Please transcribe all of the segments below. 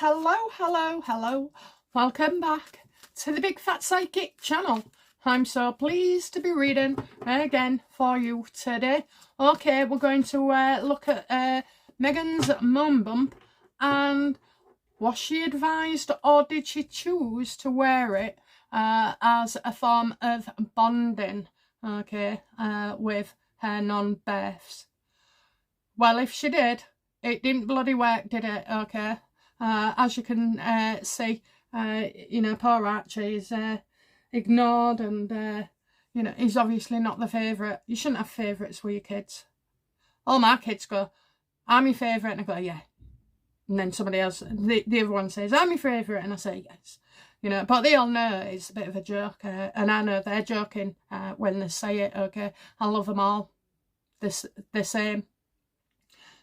guys, hello, welcome back to the Big Fat Psychic channel. I'm so pleased to be reading again for you today. Okay, we're going to look at Meghan's Moonbump, and was she advised or did she choose to wear it as a form of bonding, okay, with her non-births? Well, if she did, it didn't bloody work, did it? Okay. As you can see, you know, poor Archie is ignored, and, you know, he's obviously not the favourite. You shouldn't have favourites with your kids. All my kids go, I'm your favourite, and I go, yeah. And then somebody else, the other one says, I'm your favourite, and I say, yes. You know, but they all know it's a bit of a joke, and I know they're joking when they say it, okay? I love them all the same.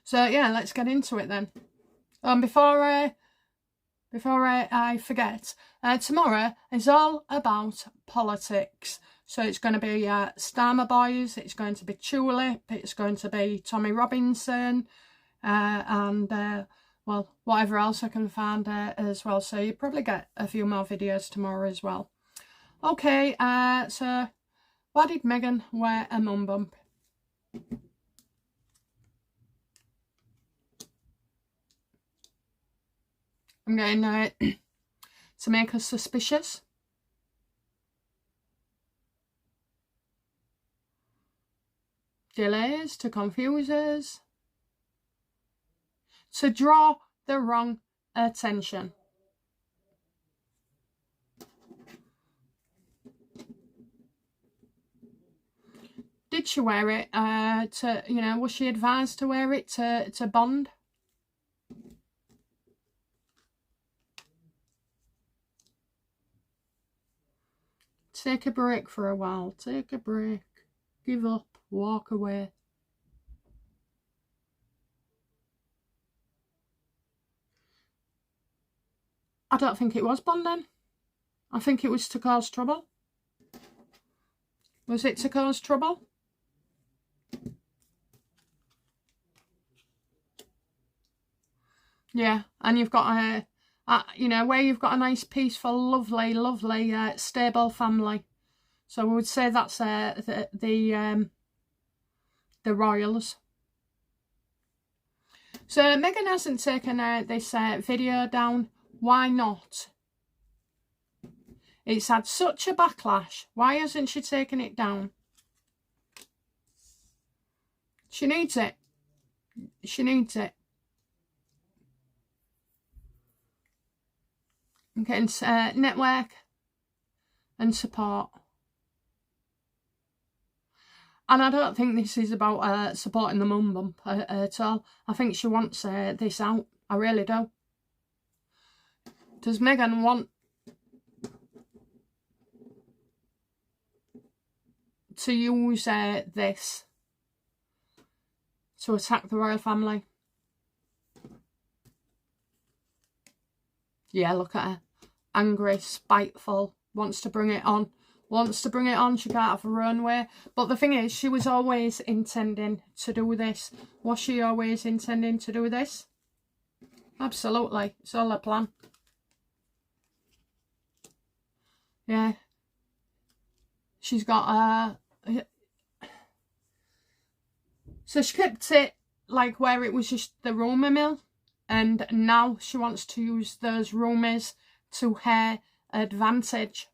So yeah, let's get into it then. Before I forget, tomorrow is all about politics. So it's going to be Starmer Boys, it's going to be Tulip, it's going to be Tommy Robinson, and well, whatever else I can find as well. So you probably get a few more videos tomorrow as well. Okay, so why did Meghan wear a Moonbump? I'm getting to make us suspicious. Delays, to confuse us. To draw the wrong attention. Did she wear it to, you know, was she advised to wear it to bond? Take a break for a while. Take a break. Give up. Walk away. I don't think it was bonding. I think it was to cause trouble. Was it to cause trouble? Yeah, and you've got you know, where you've got a nice, peaceful, lovely, stable family. So we would say that's the royals. So Meghan hasn't taken this video down. Why not? It's had such a backlash. Why hasn't she taken it down? She needs it. She needs it. I'm getting network and support. And I don't think this is about supporting the Moonbump at all. I think she wants this out. I really do. Does Meghan want to use this to attack the royal family? Yeah, look at her. Angry, spiteful, wants to bring it on. Wants to bring it on. She can't have her own way. But the thing is, she was always intending to do this. Was she always intending to do this? Absolutely. It's all a plan. Yeah. She's got so she kept it like where it was just the rumour mill. And now she wants to use those rumours to her advantage.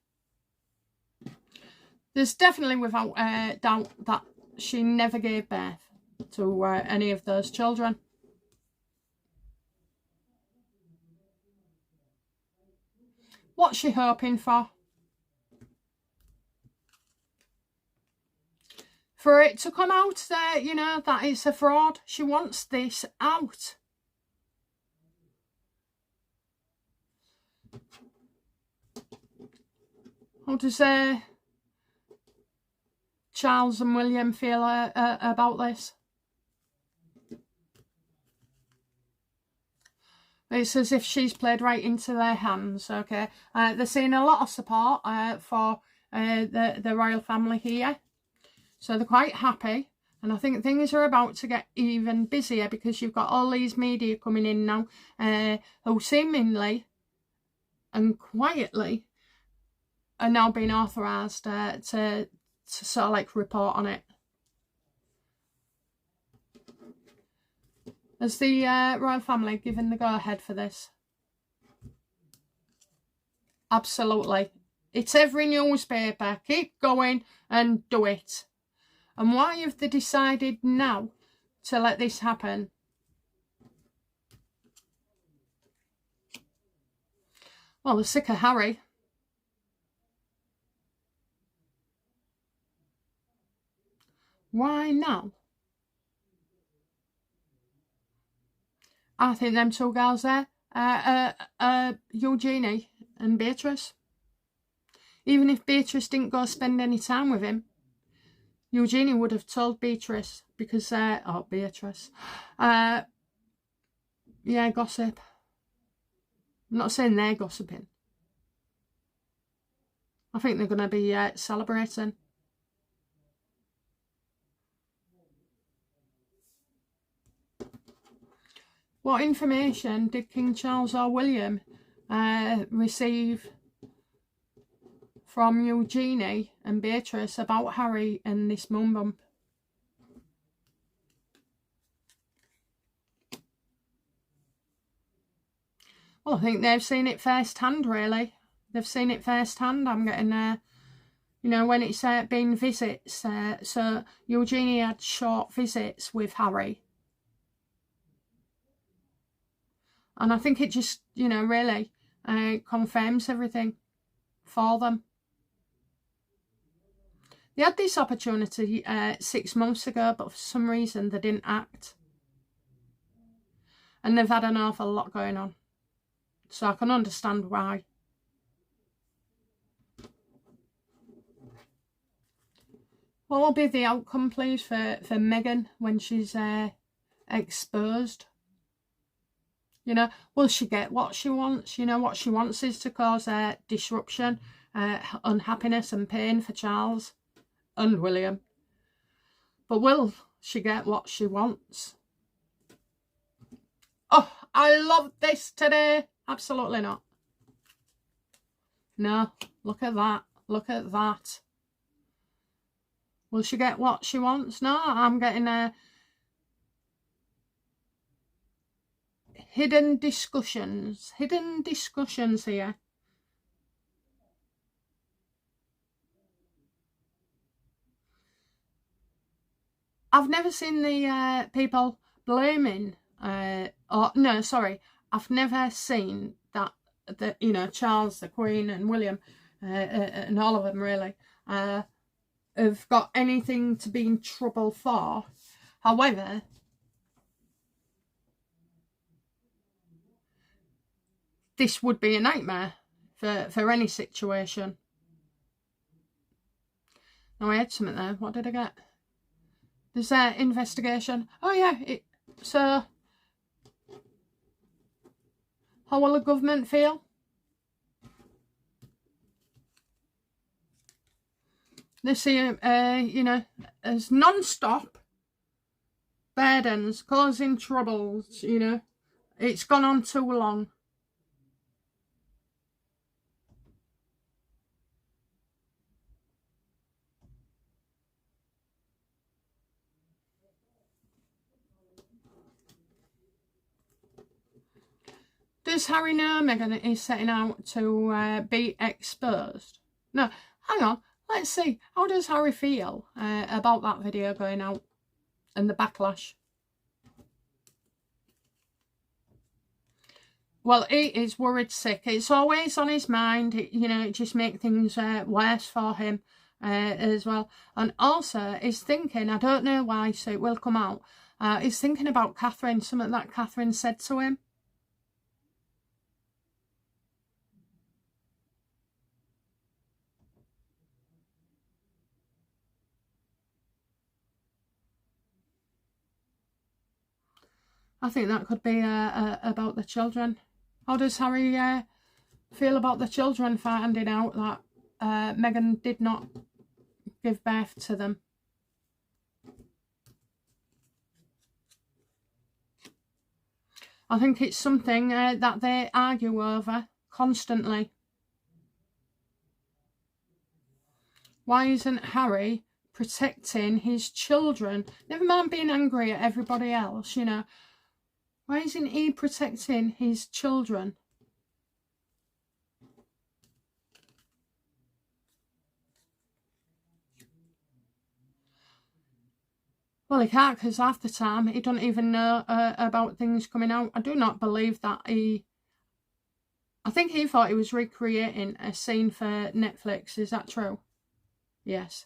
There's definitely without doubt that she never gave birth to any of those children. What's she hoping for? For it to come out there, you know, that it's a fraud. She wants this out. How does Charles and William feel about this? It's as if she's played right into their hands, okay? They're seeing a lot of support for the royal family here. So they're quite happy. And I think things are about to get even busier because you've got all these media coming in now who seemingly and quietly are now being authorised to sort of like report on it. Has the royal family given the go-ahead for this? Absolutely. It's every newspaper. Keep going and do it. And why have they decided now to let this happen? Well, they're sick of Harry. Why now? I think them two girls there, Eugenie and Beatrice. Even if Beatrice didn't go spend any time with him, Eugenie would have told Beatrice because, Beatrice. Yeah, gossip. I'm not saying they're gossiping. I think they're going to be celebrating. What information did King Charles or William receive from Eugenie and Beatrice about Harry and this Moonbump? Well, I think they've seen it firsthand, really. They've seen it firsthand. I'm getting, you know, when it's been visits. So Eugenie had short visits with Harry. And I think it just, you know, really confirms everything for them. They had this opportunity 6 months ago, but for some reason they didn't act. And they've had an awful lot going on. So I can understand why. What will be the outcome, please, for Meghan when she's exposed? You know, will she get what she wants? You know, what she wants is to cause disruption, unhappiness and pain for Charles and William. But will she get what she wants? Oh, I love this today. Absolutely not. No, look at that. Look at that. Will she get what she wants? No, I'm getting hidden discussions here. I've never seen the people blaming, I've never seen that, you know, Charles, the Queen and William and all of them really have got anything to be in trouble for. However, this would be a nightmare for any situation. Now I had something there. What did I get? There's an investigation. Oh yeah. So how will the government feel? They see you know, as non-stop burdens causing troubles. You know, it's gone on too long. Does Harry know Meghan is setting out to be exposed? No, hang on. Let's see. How does Harry feel about that video going out and the backlash? Well, he is worried sick. It's always on his mind. You know, it just makes things worse for him as well. And also, he's thinking, I don't know why, so it will come out. He's thinking about Catherine, something that Catherine said to him. I think that could be about the children. How does Harry feel about the children finding out that Meghan did not give birth to them? I think it's something that they argue over constantly. Why isn't Harry protecting his children? Never mind being angry at everybody else, you know. Why isn't he protecting his children? Well, he can't, because half the time he don't even know about things coming out. I do not believe that he... I think he thought he was recreating a scene for Netflix. Is that true? Yes.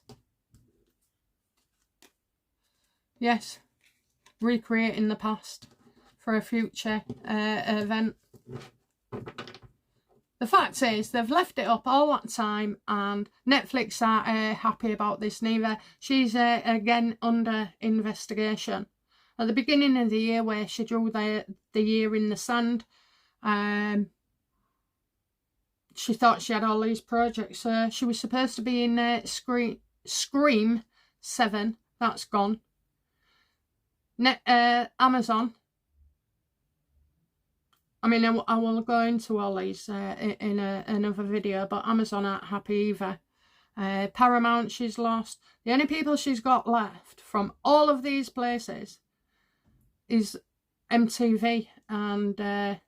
Yes. Recreating the past for a future event. The fact is, they've left it up all that time, and Netflix aren't happy about this neither. She's again under investigation. At the beginning of the year, where she drew the year in the sand, she thought she had all these projects. She was supposed to be in Scream 7. That's gone. Amazon. I mean, I will go into all these in another video, but Amazon aren't happy either. Paramount, she's lost. The only people she's got left from all of these places is MTV and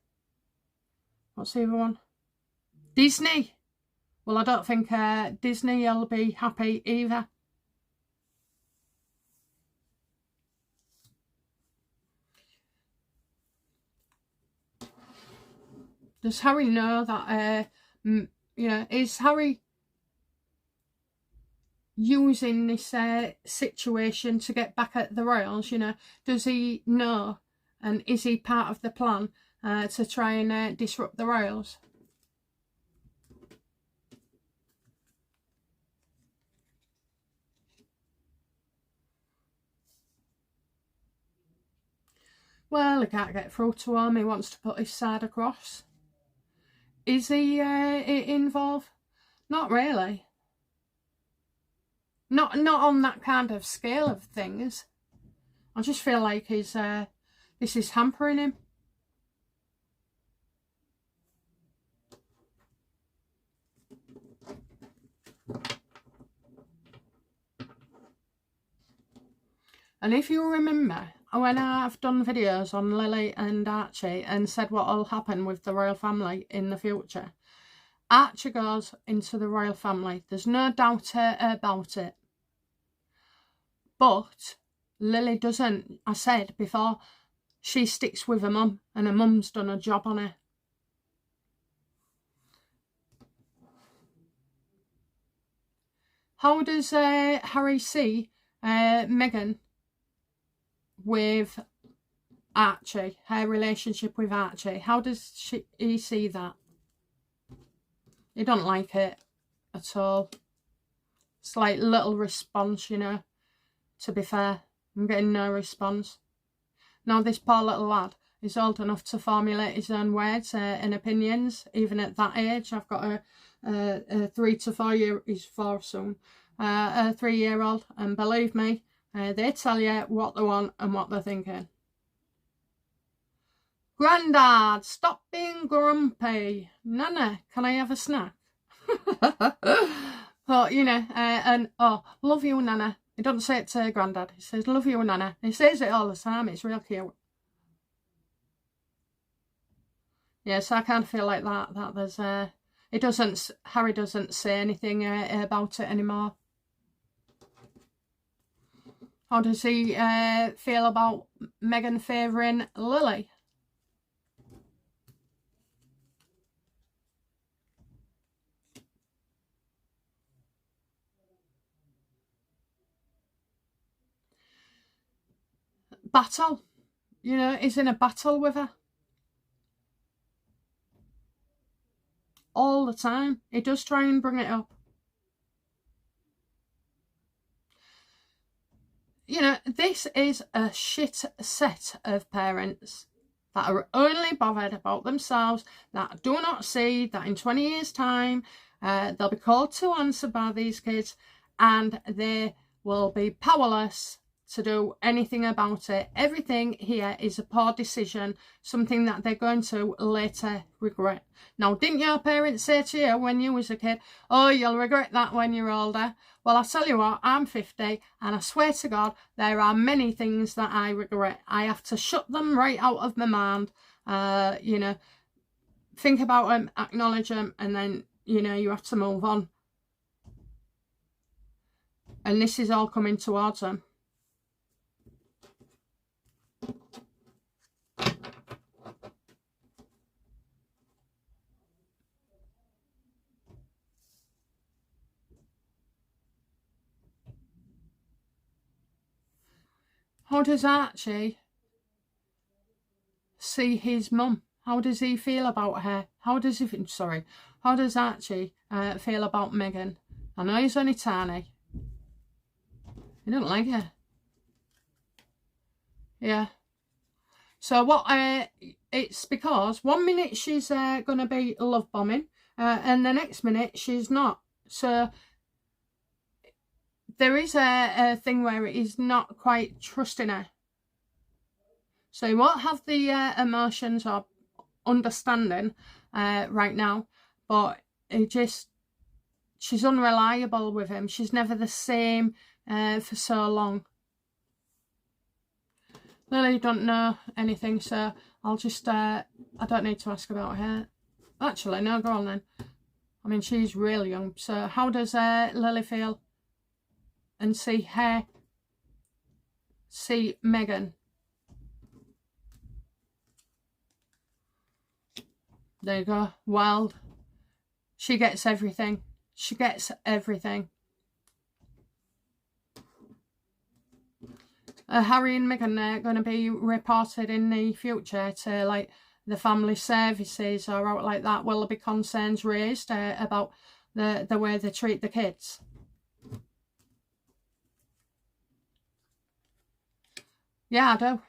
what's the other one? Disney. Well, I don't think Disney will be happy either. Does Harry know that, you know, is Harry using this situation to get back at the royals, you know? Does he know, and is he part of the plan to try and disrupt the royals? Well, he can't get through to him. He wants to put his side across. Is he involved? Not really. Not on that kind of scale of things. I just feel like this is hampering him. And if you remember, when I've done videos on Lily and Archie and said what will happen with the royal family in the future, Archie goes into the royal family. There's no doubt about it. But Lily doesn't. I said before, she sticks with her mum, and her mum's done a job on her. How does Harry see Meghan with Archie, her relationship with Archie? How does he see that? He don't like it at all. It's like little response, you know. To be fair, I'm getting no response. Now this poor little lad is old enough to formulate his own words and opinions, even at that age. I've got a 3 to 4 year, he's 4 soon, a 3-year-old, and believe me, they tell you what they want and what they're thinking. Grandad, stop being grumpy. Nana, can I have a snack? Oh, you know, and oh, love you, Nana. He doesn't say it to Grandad. He says, love you, Nana. He says it all the time. It's real cute. Yeah, so I kind of feel like that there's Harry doesn't say anything about it anymore. How does he feel about Meghan favouring Lily? Battle. You know, he's in a battle with her. All the time. He does try and bring it up. You know, this is a shit set of parents that are only bothered about themselves, that do not see that in 20 years' time, they'll be called to answer by these kids, and they will be powerless to do anything about it. Everything here is a poor decision, something that they're going to later regret. Now, didn't your parents say to you when you was a kid, oh, you'll regret that when you're older? Well, I'll tell you what, I'm 50 and I swear to God, there are many things that I regret. I have to shut them right out of my mind, you know, think about them, acknowledge them, and then, you know, you have to move on. And this is all coming towards them. How does Archie see his mum? How does he feel about her? How does Archie feel about Meghan? I know he's only tiny. He don't like her. Yeah. So what? It's because 1 minute she's going to be love bombing, and the next minute she's not. So there is a thing where he's not quite trusting her. So he won't have the emotions or understanding right now, but she's unreliable with him. She's never the same for so long. Lily don't know anything, so I'll just, I don't need to ask about her. Actually, no, go on then. I mean, she's really young, so how does Lily feel? And see Meghan. There you go, wild. She gets everything. She gets everything. Harry and Meghan are going to be reported in the future to like the family services or out like that. Will there be concerns raised about the way they treat the kids? Yeah, I do.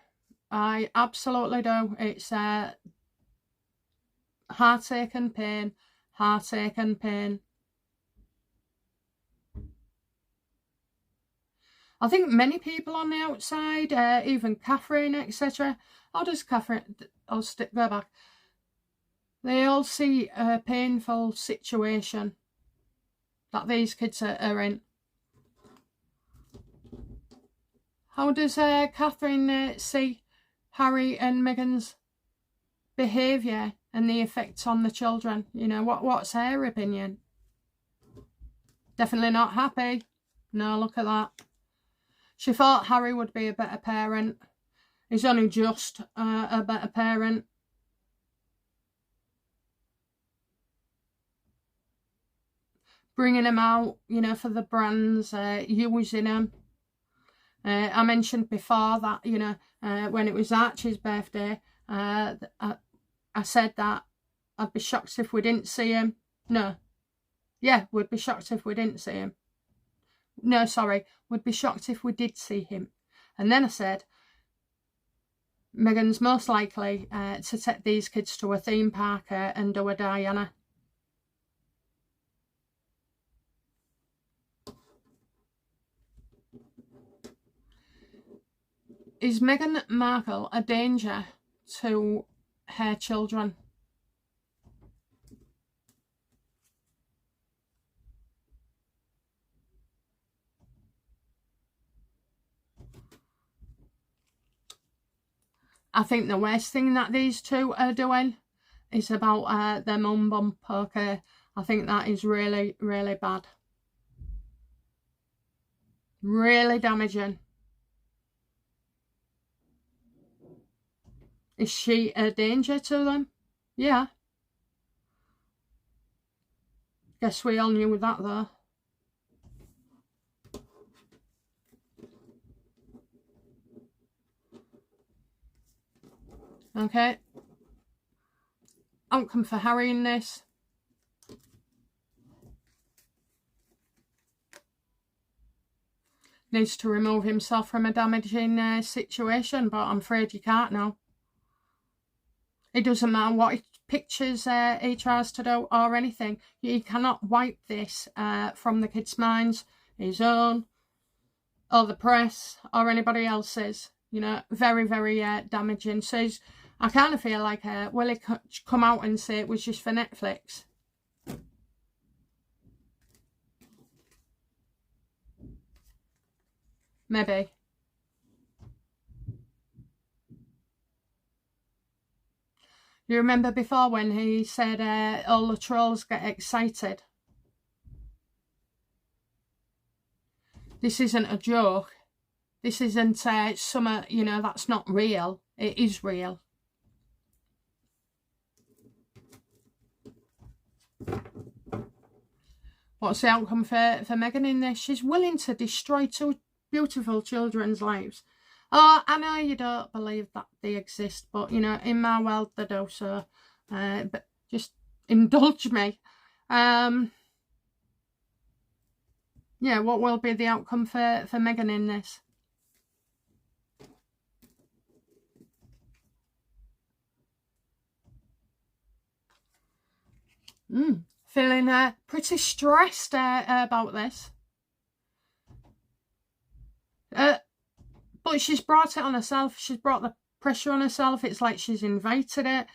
I absolutely do. It's heartache and pain, heartache and pain. I think many people on the outside, even Catherine, etc. How does Catherine, go back. They all see a painful situation that these kids are in. How does Catherine see Harry and Meghan's behaviour and the effects on the children? You know, what's her opinion? Definitely not happy. No, look at that. She thought Harry would be a better parent. He's only just a better parent. Bringing him out, you know, for the brands, using him. I mentioned before that, you know, when it was Archie's birthday, I said that I'd be shocked if we didn't see him. No. Yeah, we'd be shocked if we didn't see him. No, sorry, would be shocked if we did see him. And then I said, Meghan's most likely to take these kids to a theme park and do a Diana. Is Meghan Markle a danger to her children? I think the worst thing that these two are doing is about their Moonbump, okay? I think that is really, really bad. Really damaging. Is she a danger to them? Yeah. Guess we all knew that though. Okay. Outcome for Harry in this. Needs to remove himself from a damaging situation, but I'm afraid you can't now. It doesn't matter what pictures he tries to do or anything. He cannot wipe this from the kids' minds, his own, or the press or anybody else's. You know, very, very damaging. So I kind of feel like, will he come out and say it was just for Netflix? Maybe. You remember before when he said all the trolls get excited? This isn't a joke. This isn't some, you know, that's not real. It is real. What's the outcome for Meghan in this? She's willing to destroy 2 beautiful children's lives. Oh, I know you don't believe that they exist, but, you know, in my world they do, so but just indulge me. Yeah, what will be the outcome for Meghan in this? Feeling pretty stressed about this. But she's brought it on herself. She's brought the pressure on herself. It's like she's invited it.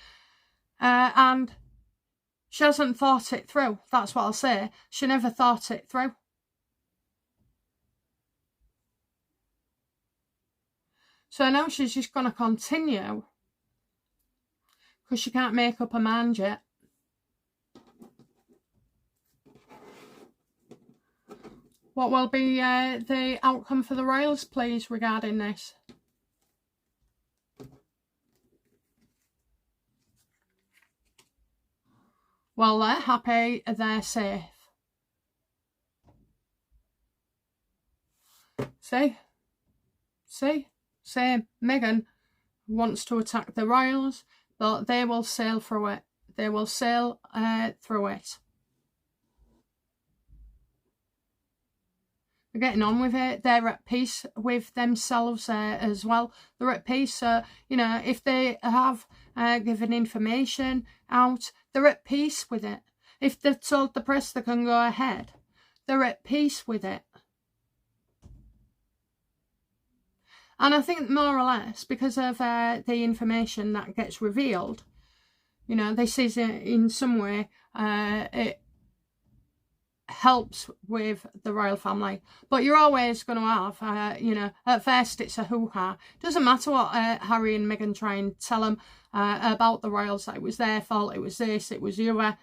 And she hasn't thought it through. That's what I'll say. She never thought it through. So now she's just going to continue. Because she can't make up her mind yet. What will be the outcome for the royals, please, regarding this? Well, they're happy, they're safe. See? Meghan wants to attack the royals, but they will sail through it. They will sail through it. They're getting on with it. They're at peace with themselves as well. They're at peace. So, you know, if they have given information out, they're at peace with it. If they've told the press they can go ahead, they're at peace with it. And I think more or less because of the information that gets revealed, you know, this is in some way, it helps with the royal family. But you're always going to have, you know, at first it's a hoo-ha. Doesn't matter what Harry and Meghan try and tell them about the royals, that it was their fault, it was this, it was the other.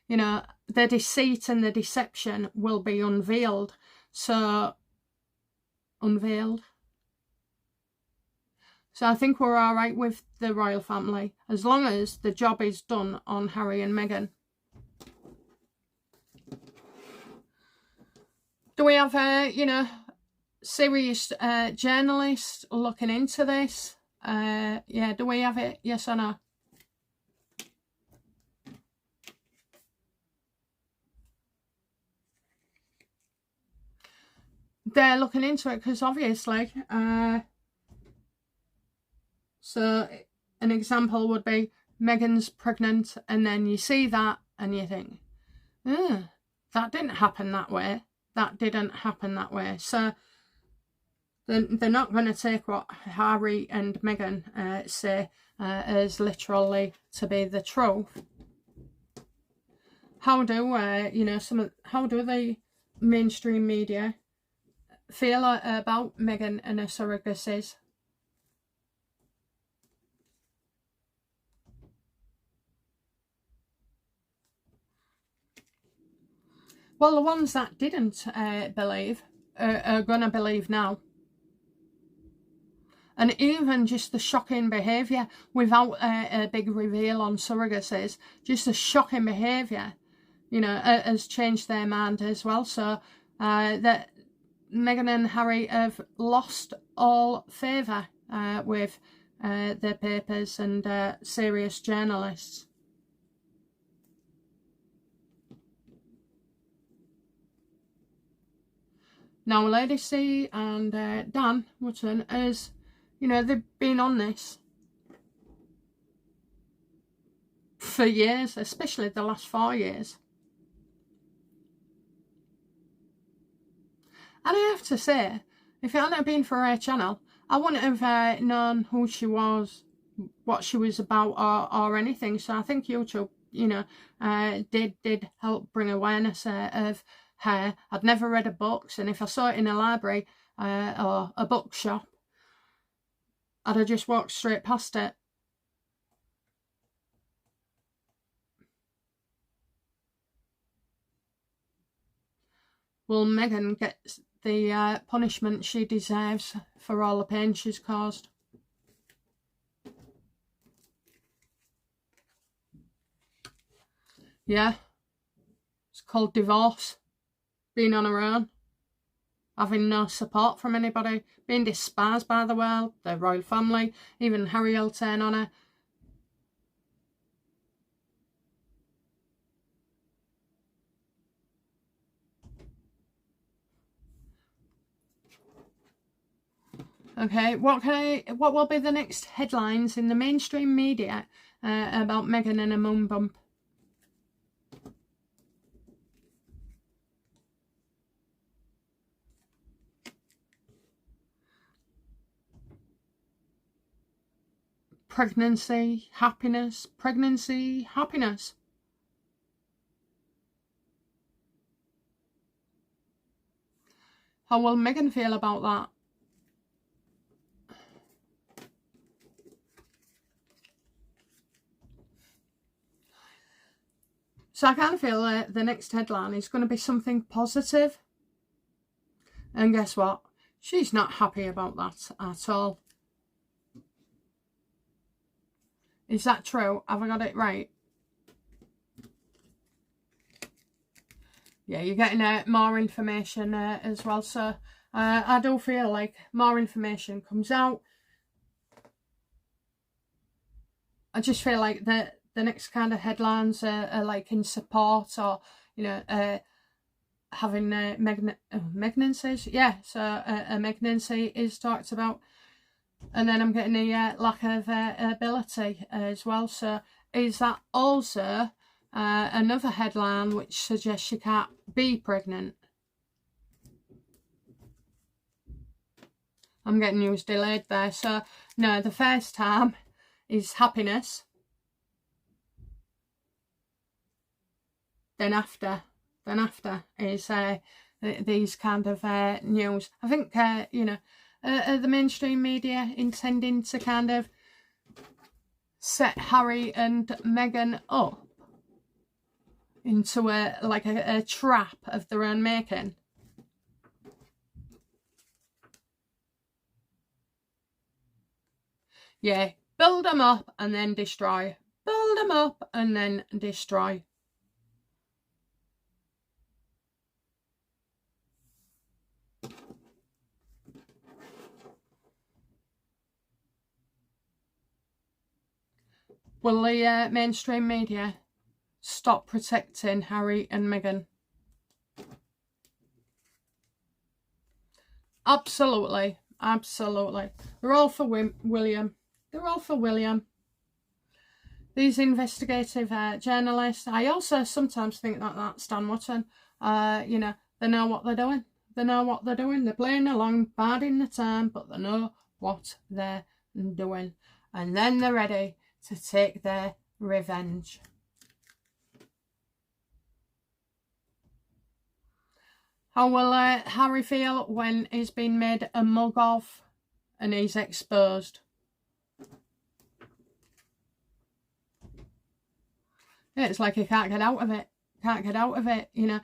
You know, the deceit and the deception will be unveiled. So, unveiled. So I think we're all right with the royal family, as long as the job is done on Harry and Meghan. Do we have, you know, serious journalists looking into this? Yeah, do we have it? Yes or no? They're looking into it because obviously, so an example would be Meghan's pregnant and then you see that and you think, that didn't happen that way. That didn't happen that way. So they're not going to take what Harry and Meghan say as literally to be the truth. How do you know, how do the mainstream media feel about Meghan and her surrogacies? Well, the ones that didn't believe are going to believe now. And even just the shocking behaviour without a big reveal on surrogacies, just the shocking behaviour, you know, has changed their mind as well. So that Meghan and Harry have lost all favour with their papers and serious journalists. Now, Lady C and Dan Wootton, as you know, they've been on this for years, especially the last 4 years. And I have to say, If it hadn't been for her channel, I wouldn't have known who she was, what she was about, or anything. So I think YouTube, you know, did help bring awareness of her. I'd never read her books, and if I saw it in a library or a bookshop, I'd have just walked straight past it. Well, Meghan gets the punishment she deserves for all the pain she's caused. Yeah, it's called divorce. Being on her own, having no support from anybody, being despised by the world, the royal family, even Harry will turn on her. Okay, what will be the next headlines in the mainstream media about Meghan and a Moonbump? Pregnancy, happiness, pregnancy, happiness. How will Meghan feel about that? So I kind of feel that the next headline is going to be something positive. And guess what? She's not happy about that at all. Is that true? Have I got it right? Yeah, you're getting more information as well. So I do feel like more information comes out. I just feel like the next kind of headlines are like in support, or, you know, having pregnancies. Yeah, so a pregnancy is talked about. And then I'm getting the lack of ability as well. So is that also another headline which suggests she can't be pregnant? I'm getting news delayed there. So no, the first time is happiness. Then after is these kind of news. I think, you know, the mainstream media intending to kind of set Harry and Meghan up into a trap of their own making. Yeah, build them up and then destroy. Build them up and then destroy. Will the mainstream media stop protecting Harry and Meghan? Absolutely, absolutely. They're all for William. They're all for William. These investigative journalists, I also sometimes think that that's Dan Wootton. You know, they know what they're doing. They know what they're doing. They're playing along, biding the time, but they know what they're doing. And then they're ready to take their revenge. How will Harry feel when he's been made a mug of and he's exposed? Yeah, it's like he can't get out of it. Can't get out of it, you know.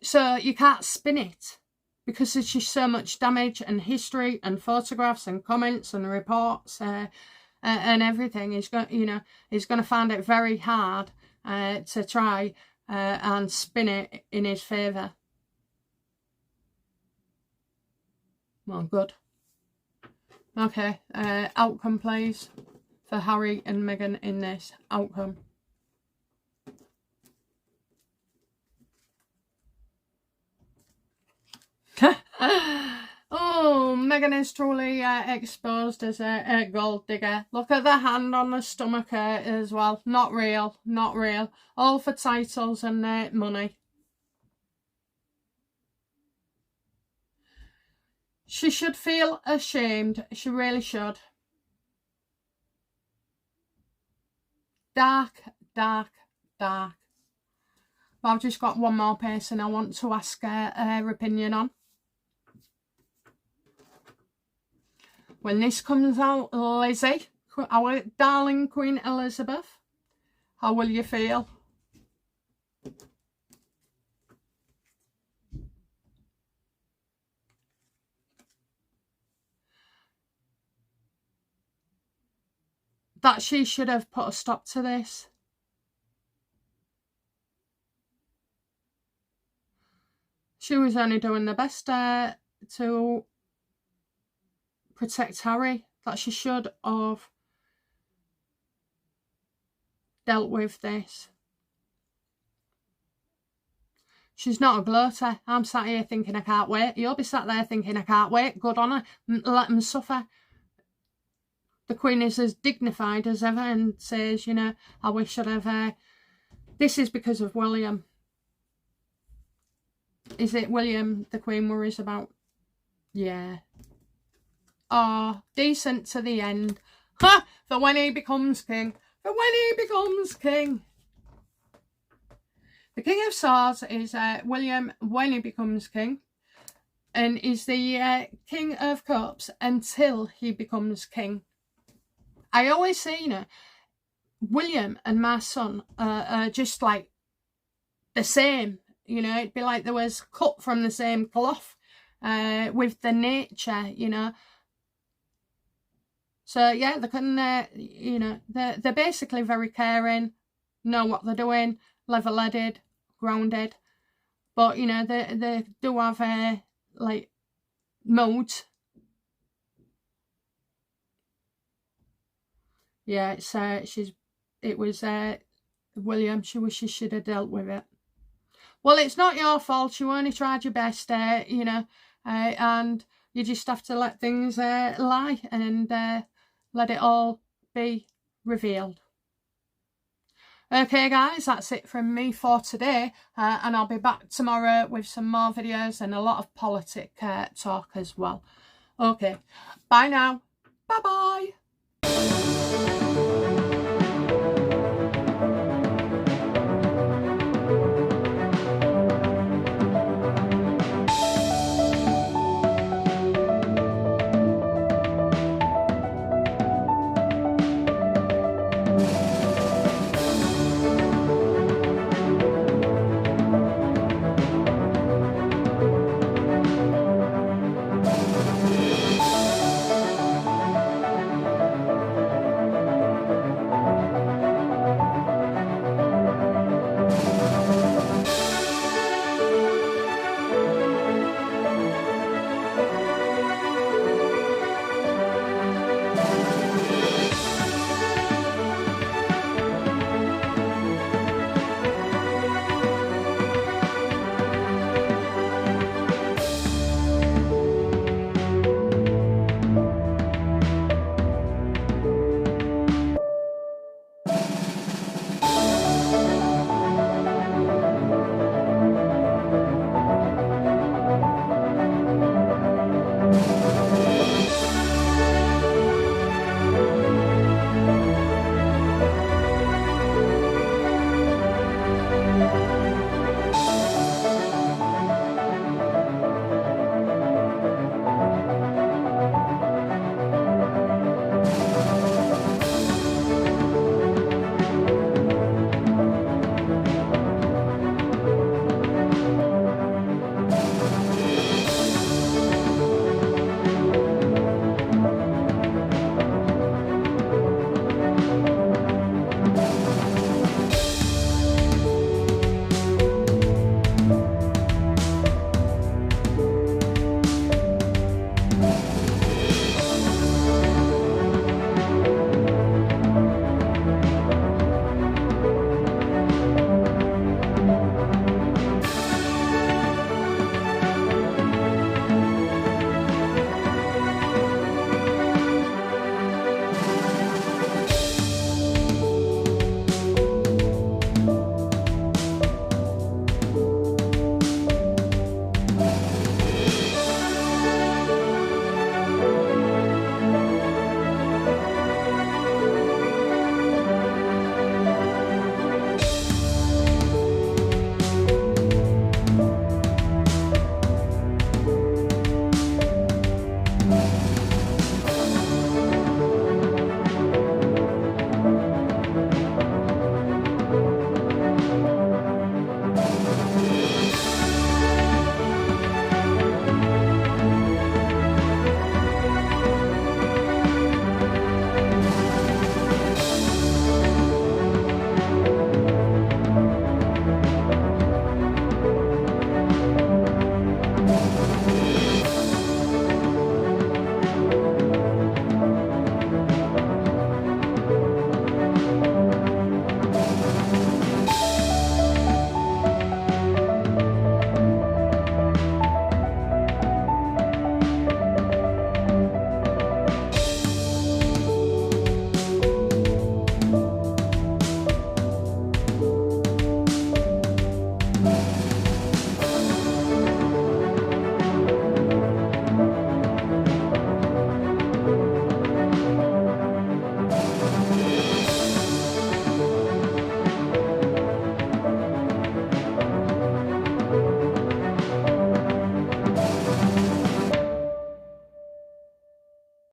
So you can't spin it because there's just so much damage and history and photographs and comments and reports and everything. He's going to find it very hard to try and spin it in his favour. Well, good. Okay, outcome please for Harry and Meghan in this. Outcome. Oh, Meghan is truly exposed as a gold digger. Look at the hand on the stomach as well. Not real, not real. All for titles and money. She should feel ashamed. She really should. Dark, dark, dark. But I've just got one more person I want to ask her opinion on. When this comes out, Lizzie, our darling Queen Elizabeth, how will you feel? That she should have put a stop to this. She was only doing the best to protect Harry. That she should have dealt with this. She's not a gloater. I'm sat here thinking I can't wait. You'll be sat there thinking I can't wait. Good on her. Let them suffer. The Queen is as dignified as ever and says, you know, I wish I'd have... this is because of William. Is it William the Queen worries about? Yeah. Oh, decent to the end. Ha! For when he becomes king. For when he becomes king. The King of Swords is William when he becomes king. And is the King of Cups until he becomes king. I always say, you know, William and my son are just like the same. You know, it'd be like there was cut from the same cloth with the nature, you know. So, yeah, they can, you know, they're basically very caring, know what they're doing, level-headed, grounded. But, you know, they do have, like, modes. Yeah, it was William. She wishes she'd have dealt with it. Well, it's not your fault. You only tried your best, you know, and you just have to let things lie and let it all be revealed. Okay, guys, that's it from me for today, and I'll be back tomorrow with some more videos and a lot of politic talk as well. Okay, bye now. Bye-bye.